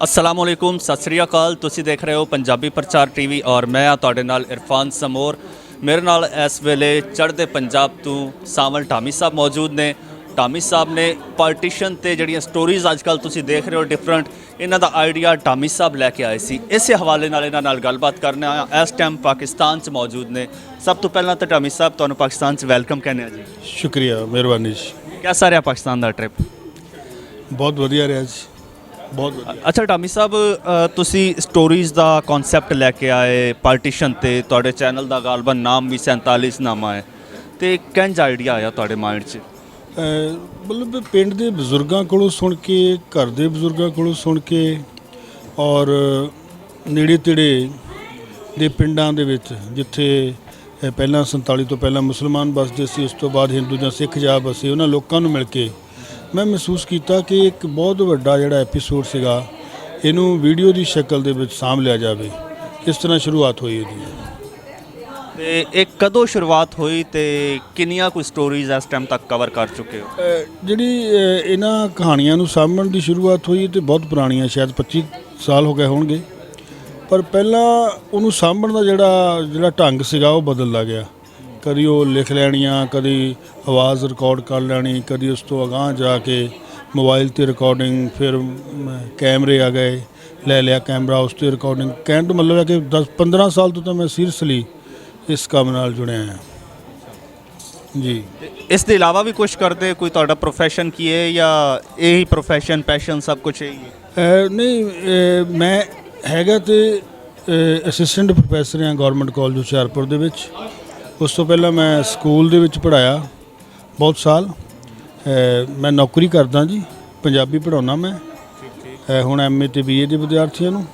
अस्सलामुअलैकुम सत श्री अकाल। तुसी देख रहे हो पंजाबी प्रचार टीवी और मैं हाँ तुहाडे नाल इरफान समोर। मेरे नाल इस वेले चढ़ते पंजाब तो सावल ढामी साहब मौजूद ने। ढामी साहब ने पार्टीशन ते जड़ियाँ स्टोरीज अजकल तुसी देख रहे हो डिफरेंट, इन्हां दा आइडिया ढामी साहब लैके आए सी। इस हवाले नाल इन्हां नाल गलबात करने आया। इस टाइम पाकिस्तान च मौजूद ने। सब तो पहला तो ढामी साहब तुहानूं पाकिस्तान च वेलकम कहने जी। शुक्रिया, मेहरबानी जी। कैसा रहा पाकिस्तान का ट्रिप? बहुत वधिया रहा जी, बहुत वधिया। अच्छा ढामी साहब, तुसी स्टोरीज़ का कॉन्सैप्ट लैके आए पार्टीशन ते, तुहाडे चैनल का गालबन नाम भी 47 नामा है, तो किंज आइडिया आया तुहाडे माइंड च? मतलब पिंड के बजुर्गों को सुन के, घर के बजुर्गों को सुन के और नेड़े तेड़े दे पिंडां दे विच जिथे पहला 47 तो पहला मुसलमान बसते सी, उस तो बाद हिंदू या सिख जा बसे, उन्होंने लोगों को मिल के मैं महसूस किया कि एक बहुत वड्डा जिहड़ा एपीसोड सीगा इनू वीडियो की शक्ल दे विच साम लिया जाए। इस तरह शुरुआत हुई है। एक कदों शुरुआत हुई तो किनिया कोई स्टोरीज इस टाइम तक कवर कर चुके हो? ਜਿਹੜੀ ਇਹਨਾਂ ਕਹਾਣੀਆਂ ਨੂੰ ਸਾਂਭਣ ਦੀ ਸ਼ੁਰੂਆਤ ਹੋਈ ਤੇ ਬਹੁਤ ਪੁਰਾਣੀਆਂ, ਸ਼ਾਇਦ 25 ਸਾਲ ਹੋ ਗਏ ਹੋਣਗੇ, ਪਰ ਪਹਿਲਾਂ ਉਹਨੂੰ ਸਾਂਭਣ ਦਾ ਜਿਹੜਾ ਢੰਗ ਸੀਗਾ ਉਹ ਬਦਲਦਾ ਗਿਆ। ਕਦੀ ਉਹ ਲਿਖ ਲੈਣੀਆਂ, ਕਦੀ ਆਵਾਜ਼ ਰਿਕਾਰਡ ਕਰ ਲੈਣੀ, ਕਦੀ ਉਸ ਤੋਂ ਅਗਾਂਹ ਜਾ ਕੇ ਮੋਬਾਈਲ 'ਤੇ ਰਿਕਾਰਡਿੰਗ, ਫਿਰ ਕੈਮਰੇ ਆ ਗਏ, ਲੈ ਲਿਆ ਕੈਮਰਾ, ਉਸ 'ਤੇ ਰਿਕਾਰਡਿੰਗ। ਕਹਿਣ ਦਾ ਮਤਲਬ ਹੈ ਕਿ 10-15 ਸਾਲ ਤੋਂ ਤਾਂ ਮੈਂ ਸੀਰੀਅਸਲੀ ਇਸ ਕੰਮ ਨਾਲ ਜੁੜਿਆ ਹਾਂ जी। इस दे अलावा भी कुछ करते, कोई तुहाडा प्रोफैशन की है या यही प्रोफैशन पैशन सब कुछ यही है? नहीं, मैं हैगा तो असिस्टेंट प्रोफैसर हाँ गौरमेंट कॉलेज हुशियारपुर दे विच। उस तो पहला मैं स्कूल दे विच पढ़ाया बहुत साल। मैं नौकरी करदा जी, पंजाबी पढ़ाउना मैं हुण MA ते BA दे विद्यार्थियों नूं।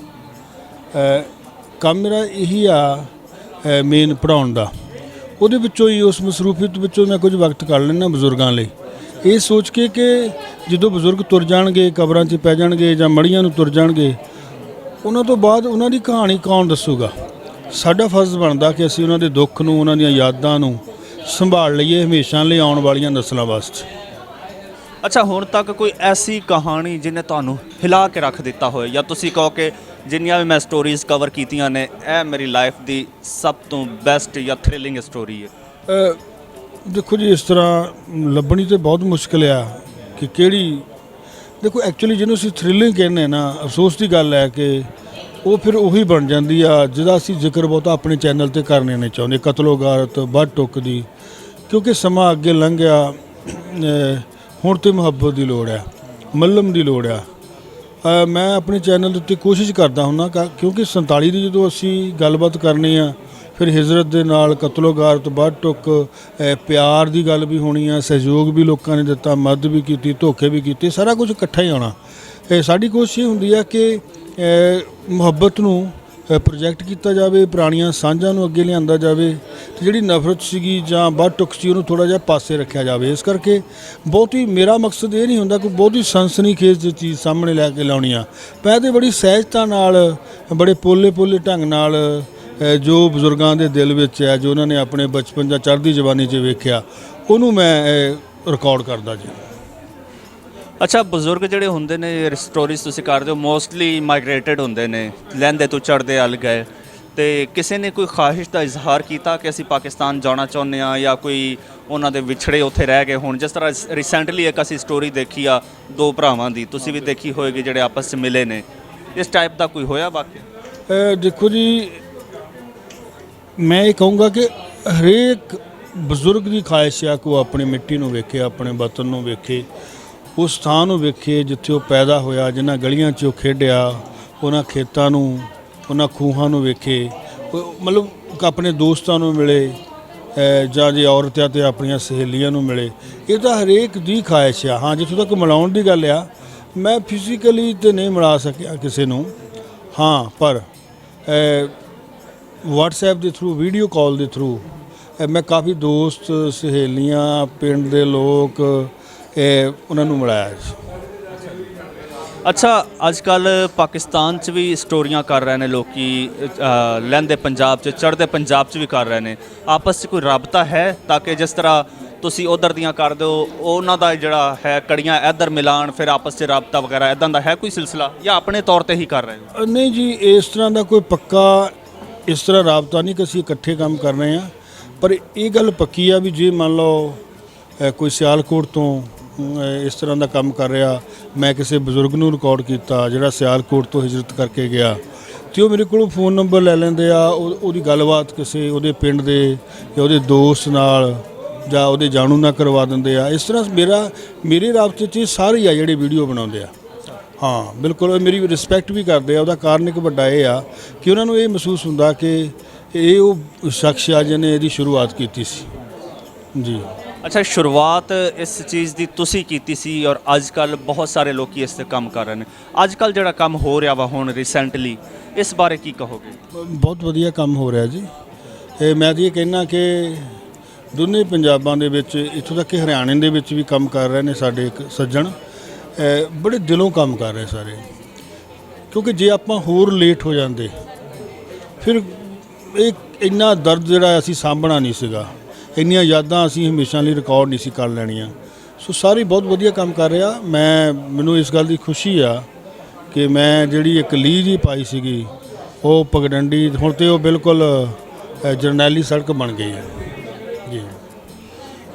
काम मेरा यही आ मेन पढ़ाउण दा। ਉਹਦੇ ਵਿੱਚੋਂ ਹੀ, ਉਸ ਮਸਰੂਫੀਅਤ ਵਿੱਚੋਂ ਮੈਂ ਕੁਝ ਵਕਤ ਕੱਢ ਲੈਣਾ ਬਜ਼ੁਰਗਾਂ ਲਈ, ਇਹ ਸੋਚ ਕੇ ਕਿ ਜਦੋਂ ਬਜ਼ੁਰਗ ਤੁਰ ਜਾਣਗੇ, ਕਬਰਾਂ 'ਚ ਪੈ ਜਾਣਗੇ ਜਾਂ ਮੜੀਆਂ ਨੂੰ ਤੁਰ ਜਾਣਗੇ, ਉਹਨਾਂ ਤੋਂ ਬਾਅਦ ਉਹਨਾਂ ਦੀ ਕਹਾਣੀ ਕੌਣ ਦੱਸੂਗਾ। ਸਾਡਾ ਫਰਜ਼ ਬਣਦਾ ਕਿ ਅਸੀਂ ਉਹਨਾਂ ਦੇ ਦੁੱਖ ਨੂੰ, ਉਹਨਾਂ ਦੀਆਂ ਯਾਦਾਂ ਨੂੰ ਸੰਭਾਲ ਲਈਏ ਹਮੇਸ਼ਾ ਲਈ ਆਉਣ ਵਾਲੀਆਂ ਨਸਲਾਂ ਵਾਸਤੇ। अच्छा हुण तक कोई ऐसी कहानी जिन्हें तुहानूं हिला के रख दिता होए, या तुसीं कहो कि जिन्नियां भी मैं स्टोरीज़ कवर कीतियां ने, यह मेरी लाइफ की सब तो बेस्ट या थ्रिलिंग स्टोरी है? देखो जी, इस तरह ਲੱਭਣੀ तो बहुत मुश्किल आ कि ਕਿਹੜੀ। देखो एक्चुअली ਜਿਹਨੂੰ ਅਸੀਂ ਥ੍ਰਿਲਿੰਗ ਕਹਿੰਦੇ ਨਾ, ਅਫਸੋਸ ਦੀ ਗੱਲ ਹੈ ਕਿ ਉਹ ਫਿਰ ਉਹੀ ਬਣ ਜਾਂਦੀ ਆ ਜਿਹਦਾ ਅਸੀਂ ਜ਼ਿਕਰ ਬਹੁਤਾ ਆਪਣੇ ਚੈਨਲ ਤੇ ਕਰਨੇ ਨਹੀਂ ਚਾਹੁੰਦੇ, ਕਤਲੋਗਾਰਤ, ਵੱਢ ਟੁੱਕ ਦੀ, ਕਿਉਂਕਿ ਸਮਾਂ ਅੱਗੇ ਲੰਘ ਗਿਆ। ਹੁਣ ਤੇ ਮੁਹੱਬਤ ਦੀ ਲੋੜ ਆ, ਮੱਲਮ ਦੀ ਲੋੜ ਆ। ਮੈਂ ਆਪਣੇ ਚੈਨਲ ਉੱਤੇ ਕੋਸ਼ਿਸ਼ ਕਰਦਾ ਹੁੰਦਾ ਕਿਉਂਕਿ 47 ਦੀ ਜਦੋਂ ਅਸੀਂ ਗੱਲਬਾਤ ਕਰਨੀ ਆ, ਫਿਰ ਹਿਜਰਤ ਦੇ ਨਾਲ ਕਤਲੋਗਾਰਤ, ਵੱਢ ਟੁੱਕ, ਪਿਆਰ ਦੀ ਗੱਲ ਵੀ ਹੋਣੀ ਆ, ਸਹਿਯੋਗ ਵੀ ਲੋਕਾਂ ਨੇ ਦਿੱਤਾ, ਮਦਦ ਵੀ ਕੀਤੀ, ਧੋਖੇ ਵੀ ਕੀਤੇ, ਸਾਰਾ ਕੁਝ ਇਕੱਠਾ ਹੀ ਆਉਣਾ। ਸਾਡੀ ਕੋਸ਼ਿਸ਼ ਇਹ ਹੁੰਦੀ ਆ ਕਿ ਮੁਹੱਬਤ ਨੂੰ ਪ੍ਰੋਜੈਕਟ ਕੀਤਾ ਜਾਵੇ, ਪੁਰਾਣੀਆਂ ਸਾਂਝਾਂ ਨੂੰ ਅੱਗੇ ਲਿਆਂਦਾ ਜਾਵੇ, ਅਤੇ ਜਿਹੜੀ ਨਫ਼ਰਤ ਸੀਗੀ ਜਾਂ ਵੱਢ ਟੁੱਕ ਸੀ ਉਹਨੂੰ ਥੋੜ੍ਹਾ ਜਿਹਾ ਪਾਸੇ ਰੱਖਿਆ ਜਾਵੇ। ਇਸ ਕਰਕੇ ਬਹੁਤੀ ਮੇਰਾ ਮਕਸਦ ਇਹ ਨਹੀਂ ਹੁੰਦਾ ਕੋਈ ਬਹੁਤੀ ਸਨਸਨੀਖੇਜ਼ ਦੀ ਚੀਜ਼ ਸਾਹਮਣੇ ਲੈ ਕੇ ਲਾਉਣੀ ਆ। ਮੈਂ ਤਾਂ ਬੜੀ ਸਹਿਜਤਾ ਨਾਲ, ਬੜੇ ਪੋਲੇ ਢੰਗ ਨਾਲ ਜੋ ਬਜ਼ੁਰਗਾਂ ਦੇ ਦਿਲ ਵਿੱਚ ਹੈ, ਜੋ ਉਹਨਾਂ ਨੇ ਆਪਣੇ ਬਚਪਨ ਜਾਂ ਚੜ੍ਹਦੀ ਜਵਾਨੀ 'ਚ ਵੇਖਿਆ, ਉਹਨੂੰ ਮੈਂ ਰਿਕਾਰਡ ਕਰਦਾ ਜੀ। अच्छा बजुर्ग ਜਿਹੜੇ ਹੁੰਦੇ ਨੇ, ਸਟੋਰੀਜ਼ ਤੁਸੀਂ ਕਰਦੇ ਹੋ, ਮੋਸਟਲੀ ਮਾਈਗ੍ਰੇਟਡ ਹੁੰਦੇ ਨੇ, ਲਹਿੰਦੇ ਤੋਂ ਚੜ੍ਹਦੇ ਅਲ ਗਏ, ਤੇ ਕਿਸੇ ਨੇ ਕੋਈ ਖਾਹਿਸ਼ ਦਾ ਇਜ਼ਹਾਰ ਕੀਤਾ ਕਿ ਅਸੀਂ ਪਾਕਿਸਤਾਨ ਜਾਣਾ ਚਾਹੁੰਦੇ ਹਾਂ, ਜਾਂ ਕੋਈ ਉਹਨਾਂ ਦੇ ਵਿਛੜੇ ਉੱਥੇ ਰਹਿ ਗਏ ਹੁਣ? ਜਿਸ ਤਰ੍ਹਾਂ ਰੀਸੈਂਟਲੀ ਇੱਕ ਅਸੀਂ ਸਟੋਰੀ ਦੇਖੀ ਆ ਦੋ ਭਰਾਵਾਂ ਦੀ, ਤੁਸੀਂ ਵੀ ਦੇਖੀ ਹੋਏਗੀ, ਜਿਹੜੇ ਆਪਸ 'ਚ ਮਿਲੇ ਨੇ। ਇਸ ਟਾਈਪ ਦਾ ਕੋਈ ਹੋਇਆ ਵਾਕਿਆ? ਦੇਖੋ ਜੀ, ਮੈਂ ਇਹ ਕਹੂੰਗਾ ਕਿ ਹਰੇਕ ਬਜ਼ੁਰਗ ਦੀ ਖਾਹਿਸ਼ ਆ ਕਿ ਉਹ ਆਪਣੀ ਮਿੱਟੀ ਨੂੰ ਵੇਖੇ, ਆਪਣੇ ਵਤਨ ਨੂੰ ਵੇਖੇ, ਉਸ ਸਥਾਨ ਨੂੰ ਵੇਖੇ ਜਿੱਥੇ ਉਹ ਪੈਦਾ ਹੋਇਆ, ਜਿਨ੍ਹਾਂ ਗਲੀਆਂ 'ਚ ਉਹ ਖੇਡਿਆ, ਉਹਨਾਂ ਖੇਤਾਂ ਨੂੰ, ਉਹਨਾਂ ਖੂਹਾਂ ਨੂੰ ਵੇਖੇ, ਮਤਲਬ ਆਪਣੇ ਦੋਸਤਾਂ ਨੂੰ ਮਿਲੇ, ਜਾਂ ਜੇ ਔਰਤ ਆ ਤੇ ਆਪਣੀਆਂ ਸਹੇਲੀਆਂ ਨੂੰ ਮਿਲੇ। ਇਹ ਤਾਂ ਹਰੇਕ ਦੀ ਖਾਹਿਸ਼ ਆ। ਹਾਂ, ਜਿੱਥੋਂ ਤੱਕ ਮਿਲਾਉਣ ਦੀ ਗੱਲ ਆ, ਮੈਂ ਫਿਜ਼ੀਕਲੀ ਤਾਂ ਨਹੀਂ ਮਿਲਾ ਸਕਿਆ ਕਿਸੇ ਨੂੰ, ਹਾਂ, ਪਰ WhatsApp ਦੇ ਥਰੂ, ਵੀਡੀਓ ਕਾਲ ਦੇ ਥਰੂ ਮੈਂ ਕਾਫੀ ਦੋਸਤ, ਸਹੇਲੀਆਂ, ਪਿੰਡ ਦੇ ਲੋਕ, ਉਹਨਾਂ ਨੂੰ ਮਿਲਾਇਆ ਜੀ। अच्छा अजकल पाकिस्तान च भी स्टोरियां कर रहे हैं लोग, लहंदे पंजाब च, चढ़ते पंजाब च भी कर रहे हैं। आपस च कोई राबता है ताकि जिस तरह ਤੁਸੀਂ ਉਧਰ ਦੀਆਂ ਕਰ ਦਿਓ, ਉਹਨਾਂ ਦਾ ਜਿਹੜਾ ਹੈ ਕੜੀਆਂ ਇੱਧਰ ਮਿਲਾਣ, ਫਿਰ ਆਪਸ 'ਚ ਰਾਬਤਾ ਵਗੈਰਾ ਇਦਾਂ ਦਾ ਹੈ ਕੋਈ ਸਿਲਸਿਲਾ, ਜਾਂ ਆਪਣੇ ਤੌਰ ਤੇ ਹੀ ਕਰ ਰਹੇ ਹੋ? ਨਹੀਂ ਜੀ, ਇਸ ਤਰ੍ਹਾਂ ਦਾ ਕੋਈ ਪੱਕਾ ਇਸ ਤਰ੍ਹਾਂ ਰਾਬਤਾ ਨਹੀਂ ਕਿ ਅਸੀਂ ਇਕੱਠੇ ਕੰਮ ਕਰ ਰਹੇ ਹਾਂ। ਪਰ ਇਹ ਗੱਲ ਪੱਕੀ ਆ ਵੀ ਜੇ ਮੰਨ ਲਓ ਕੋਈ ਸਿਆਲਕੋਟ ਤੋਂ ਇਸ ਤਰ੍ਹਾਂ ਦਾ ਕੰਮ ਕਰ ਰਿਹਾ, ਮੈਂ ਕਿਸੇ ਬਜ਼ੁਰਗ ਨੂੰ ਰਿਕਾਰਡ ਕੀਤਾ ਜਿਹੜਾ ਸਿਆਲਕੋਟ ਤੋਂ ਹਿਜਰਤ ਕਰਕੇ ਗਿਆ, ਤੇ ਉਹ ਮੇਰੇ ਕੋਲੋਂ ਫੋਨ ਨੰਬਰ ਲੈ ਲੈਂਦੇ ਆ, ਉਹਦੀ ਗੱਲਬਾਤ ਕਿਸੇ ਉਹਦੇ ਪਿੰਡ ਦੇ ਜਾਂ ਉਹਦੇ ਦੋਸਤ ਨਾਲ ਜਾਂ ਉਹਦੇ ਜਾਣੂ ਨਾਲ ਕਰਵਾ ਦਿੰਦੇ ਆ। ਇਸ ਤਰ੍ਹਾਂ ਮੇਰੇ ਰਾਬਤੇ 'ਚ ਸਾਰੇ ਆ ਜਿਹੜੇ ਵੀਡੀਓ ਬਣਾਉਂਦੇ ਆ। ਹਾਂ ਬਿਲਕੁਲ, ਮੇਰੀ ਰਿਸਪੈਕਟ ਵੀ ਕਰਦੇ ਆ। ਉਹਦਾ ਕਾਰਨ ਇੱਕ ਵੱਡਾ ਇਹ ਆ ਕਿ ਉਹਨਾਂ ਨੂੰ ਇਹ ਮਹਿਸੂਸ ਹੁੰਦਾ ਕਿ ਇਹ ਉਹ ਸ਼ਖਸ ਆ ਜਿਹਨੇ ਇਹਦੀ ਸ਼ੁਰੂਆਤ ਕੀਤੀ ਸੀ ਜੀ। ਅੱਛਾ, ਸ਼ੁਰੂਆਤ ਇਸ ਚੀਜ਼ ਦੀ ਤੁਸੀਂ ਕੀਤੀ ਸੀ ਔਰ ਅੱਜ ਕੱਲ ਬਹੁਤ ਸਾਰੇ ਲੋਕੀ ਇਸ ਤੇ ਕੰਮ ਕਰ ਰਹੇ ਨੇ। ਅੱਜ ਕੱਲ ਜਿਹੜਾ ਕੰਮ ਹੋ ਰਿਹਾ ਵਾ ਹੁਣ ਰੀਸੈਂਟਲੀ, ਇਸ ਬਾਰੇ ਕੀ ਕਹੋਗੇ? ਬਹੁਤ ਵਧੀਆ ਕੰਮ ਹੋ ਰਿਹਾ ਜੀ। ਮੈਂ ਤਾਂ ਇਹ ਕਹਿਣਾ ਕਿ ਦੋਨੇ ਪੰਜਾਬਾਂ ਦੇ ਵਿੱਚ, ਇੱਥੋਂ ਤੱਕ ਕਿ ਹਰਿਆਣੇ ਦੇ ਵਿੱਚ ਵੀ ਕੰਮ ਕਰ ਰਹੇ ਨੇ ਸਾਡੇ ਇੱਕ ਸੱਜਣ, ਬੜੇ ਦਿਲੋਂ ਕੰਮ ਕਰ ਰਹੇ ਸਾਰੇ। ਕਿਉਂਕਿ ਜੇ ਆਪਾਂ ਹੋਰ ਲੇਟ ਹੋ ਜਾਂਦੇ ਫਿਰ ਇਹ ਇੰਨਾ ਦਰਦ ਜਿਹੜਾ ਅਸੀਂ ਸਾਂਭਣਾ ਨਹੀਂ ਸੀਗਾ, ਇੰਨੀਆਂ ਯਾਦਾਂ ਅਸੀਂ ਹਮੇਸ਼ਾ ਲਈ ਰਿਕਾਰਡ ਨਹੀਂ ਸੀ ਕਰ ਲੈਣੀਆਂ। ਸੋ ਸਾਰੇ ਬਹੁਤ ਵਧੀਆ ਕੰਮ ਕਰ ਰਿਹਾ। ਮੈਨੂੰ ਇਸ ਗੱਲ ਦੀ ਖੁਸ਼ੀ ਆ ਕਿ ਮੈਂ ਜਿਹੜੀ ਇੱਕ ਲੀਹ ਹੀ ਪਾਈ ਸੀਗੀ ਉਹ ਪਗਡੰਡੀ, ਹੁਣ ਤੇ ਉਹ ਬਿਲਕੁਲ ਜਰਨੈਲੀ ਸੜਕ ਬਣ ਗਈ ਹੈ ਜੀ।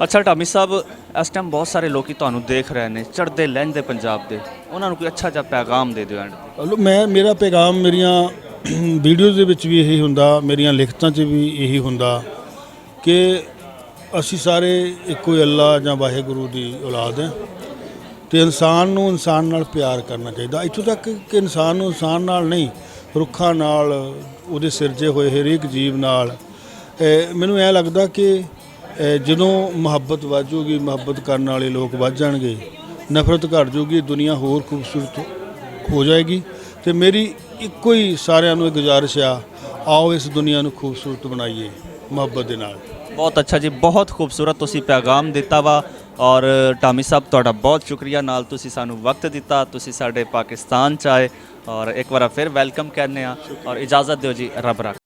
ਅੱਛਾ ਧਾਮੀ ਸਾਹਿਬ, ਇਸ ਟਾਈਮ ਬਹੁਤ ਸਾਰੇ ਲੋਕੀ ਤੁਹਾਨੂੰ ਦੇਖ ਰਹੇ ਨੇ, ਚੜ੍ਹਦੇ ਲਹਿੰਦੇ ਪੰਜਾਬ ਦੇ, ਉਹਨਾਂ ਨੂੰ ਕੋਈ ਅੱਛਾ ਜਿਹਾ ਪੈਗਾਮ ਦੇ ਦਿਓ ਐਂਡ ਤੇ। ਮੇਰਾ ਪੈਗਾਮ ਮੇਰੀਆਂ ਵੀਡੀਓਜ਼ ਦੇ ਵਿੱਚ ਵੀ ਇਹੀ ਹੁੰਦਾ, ਮੇਰੀਆਂ ਲਿਖਤਾਂ 'ਚ ਵੀ ਇਹੀ ਹੁੰਦਾ ਕਿ ਅਸੀਂ ਸਾਰੇ ਇੱਕੋ ਹੀ ਅੱਲਾ ਜਾਂ ਵਾਹਿਗੁਰੂ ਦੀ ਔਲਾਦ ਹੈ, ਤੇ ਇਨਸਾਨ ਨੂੰ ਇਨਸਾਨ ਨਾਲ ਪਿਆਰ ਕਰਨਾ ਚਾਹੀਦਾ। ਇੱਥੋਂ ਤੱਕ ਕਿ ਇਨਸਾਨ ਨੂੰ ਇਨਸਾਨ ਨਾਲ ਨਹੀਂ, ਰੁੱਖਾਂ ਨਾਲ, ਉਹਦੇ ਸਿਰਜੇ ਹੋਏ ਹਰੇਕ ਜੀਵ ਨਾਲ। ਮੈਨੂੰ ਐਂ ਲੱਗਦਾ ਕਿ ਜਦੋਂ ਮੁਹੱਬਤ ਵੱਧ ਜਾਊਗੀ, ਮੁਹੱਬਤ ਕਰਨ ਵਾਲੇ ਲੋਕ ਵੱਧ ਜਾਣਗੇ, ਨਫ਼ਰਤ ਘੱਟ ਜਾਊਗੀ, ਦੁਨੀਆ ਹੋਰ ਖੂਬਸੂਰਤ ਹੋ ਜਾਏਗੀ। ਤੇ ਮੇਰੀ ਇੱਕੋ ਹੀ ਸਾਰਿਆਂ ਨੂੰ ਇਹ ਗੁਜ਼ਾਰਿਸ਼ ਆ, ਆਓ ਇਸ ਦੁਨੀਆ ਨੂੰ ਖੂਬਸੂਰਤ ਬਣਾਈਏ ਮੁਹੱਬਤ ਦੇ ਨਾਲ। ਬਹੁਤ ਅੱਛਾ ਜੀ, ਬਹੁਤ ਖੂਬਸੂਰਤ ਤੁਸੀਂ ਪੈਗਾਮ ਦਿੱਤਾ ਵਾ। ਔਰ ਧਾਮੀ ਸਾਹਿਬ, ਤੁਹਾਡਾ ਬਹੁਤ ਸ਼ੁਕਰੀਆ, ਨਾਲ ਤੁਸੀਂ ਸਾਨੂੰ ਵਕਤ ਦਿੱਤਾ, ਤੁਸੀਂ ਸਾਡੇ ਪਾਕਿਸਤਾਨ 'ਚ ਆਏ, ਔਰ ਇੱਕ ਵਾਰ ਫਿਰ ਵੈਲਕਮ ਕਹਿੰਦੇ ਆ। ਔਰ ਇਜਾਜ਼ਤ ਦਿਓ ਜੀ, ਰੱਬ ਰੱਖ।